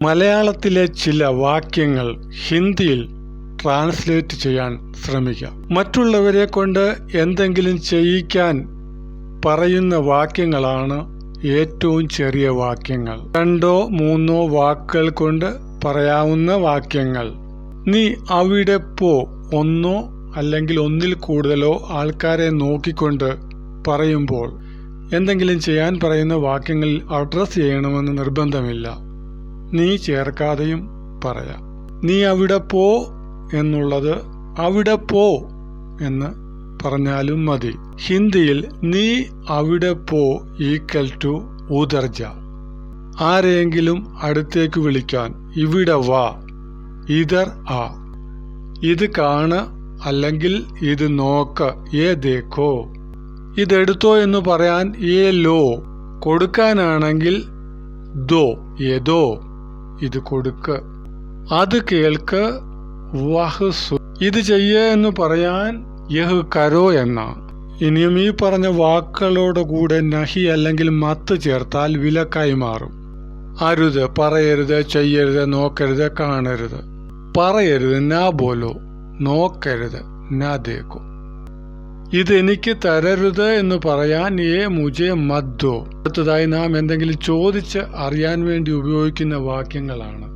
മലയാളത്തിലെ ചില വാക്യങ്ങൾ ഹിന്ദിയിൽ ട്രാൻസ്ലേറ്റ് ചെയ്യാൻ ശ്രമിക്കാം. മറ്റുള്ളവരെ കൊണ്ട് എന്തെങ്കിലും ചെയ്യിക്കാൻ പറയുന്ന വാക്യങ്ങളാണ് ഏറ്റവും ചെറിയ വാക്യങ്ങൾ. 2 3 വാക്കുകൾ കൊണ്ട് പറയാവുന്ന വാക്യങ്ങൾ. നീ അവിടെ പോ. 1 അല്ലെങ്കിൽ 1-ൽ കൂടുതലോ ആൾക്കാരെ നോക്കിക്കൊണ്ട് പറയുമ്പോൾ എന്തെങ്കിലും ചെയ്യാൻ പറയുന്ന വാക്യങ്ങളിൽ അഡ്രസ് ചെയ്യണമെന്ന് നിർബന്ധമില്ല. നീ ചേർക്കാതെയും പറയാം. നീ അവിടെ പോ എന്നുള്ളത് അവിടെ പോ എന്ന് പറഞ്ഞാലും മതി. ഹിന്ദിയിൽ നീ അവിടെ പോ ഈക്വൽ ടു ഉധർ ജാ. ആരെയെങ്കിലും അടുത്തേക്ക് വിളിക്കാൻ ഇവിടെ വാ, ഇധർ ആ. ഇത് കാണ് അല്ലെങ്കിൽ ഇത് നോക്ക്, ഏ ദേഖോ. ഇതെടുത്തോ എന്ന് പറയാൻ ഏ ലോ. കൊടുക്കാനാണെങ്കിൽ ദോ, ഏതോ, ഇത് കൊടുക്ക്. അത് കേൾക്ക്, വഹ് സു. ഇത് ചെയ്യേ എന്ന് പറയാൻ യഹ് കരോ എന്ന. ഇനിയും ഈ പറഞ്ഞ വാക്കുകളോട് കൂടെ നഹി അല്ലെങ്കിൽ മത്ത് ചേർത്താൽ വിലക്കായി മാറും. അരുത്, പറയരുത്, ചെയ്യരുത്, നോക്കരുത്, കാണരുത്. പറയരുത് നാ ബോലോ, നോക്കരുത് നാ ദേഖോ. ഇതെനിക്ക് തരരുത് എന്ന് പറയാൻ ഏ മുജെ മത് ദോ. അടുത്തതായി നാം എന്തെങ്കിലും ചോദിച്ച് അറിയാൻ വേണ്ടി ഉപയോഗിക്കുന്ന വാക്യങ്ങളാണ്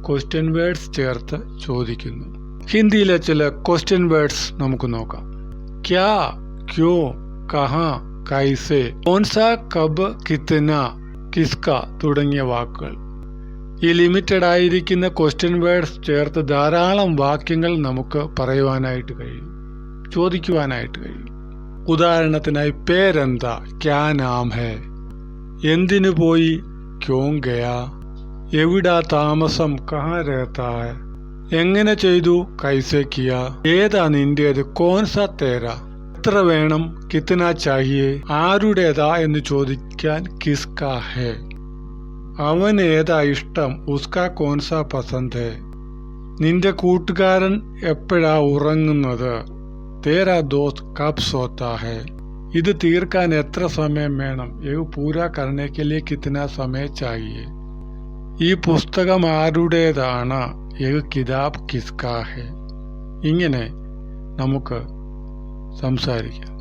ക്വസ്റ്റ്യൻ വേർഡ്സ് ചേർത്ത് ചോദിക്കുന്നു. ഹിന്ദിയിലെ ചില ക്വസ്റ്റ്യൻ വേർഡ്സ് നമുക്ക് നോക്കാം. ക്യാ, ക്യോ, കഹാ, കൈസെ, കോൺസാ, കബ്, കിത്തന, കിസ്ക തുടങ്ങിയ വാക്കുകൾ. ഈ ലിമിറ്റഡ് ആയിരിക്കുന്ന ക്വസ്റ്റ്യൻ വേർഡ്സ് ചേർത്ത് ധാരാളം വാക്യങ്ങൾ നമുക്ക് പറയുവാനായിട്ട് കഴിയും, ചോദിക്കുവാനായിട്ട് കഴിയും. ഉദാഹരണത്തിനായി പേരെന്താ, ക്യാ നാം ഹേ. എന്തിനു പോയി, ക്യോം ഗയാ. എവിടാ താമസം, കഹാ രഹതാ ഹൈ. എങ്ങനെ ചെയ്തു, കൈസെ കിയാ. ഏതാ നിന്റേത്, കോൻസാ തേരാ. എത്ര വേണം, കിത്തന ചാഹിയേ. ആരുടേതാ എന്ന് ചോദിക്കാൻ കിസ്കാ ഹേ. അവൻ ഏതാ ഇഷ്ടം, ഉസ്കാ കോൻസാ പസന്ത് ഹേ. നിന്റെ കൂട്ടുകാരൻ എപ്പോഴാ ഉറങ്ങുന്നത്, തേരാ ദോസ്ത് കബ് സോത്താ ഹേ. ഇത് തീർക്കാൻ എത്ര സമയം വേണം, യഹ് പൂരാ കർനെ കെ ലിയെ കിത്തന സമയ ചാഹിയേ. ഈ പുസ്തകം ആരുടേതാണ്, യഹ് കിതാബ് കിസ്കാ ഹേ. ഇങ്ങനെ നമുക്ക് സംസാരിക്കാം.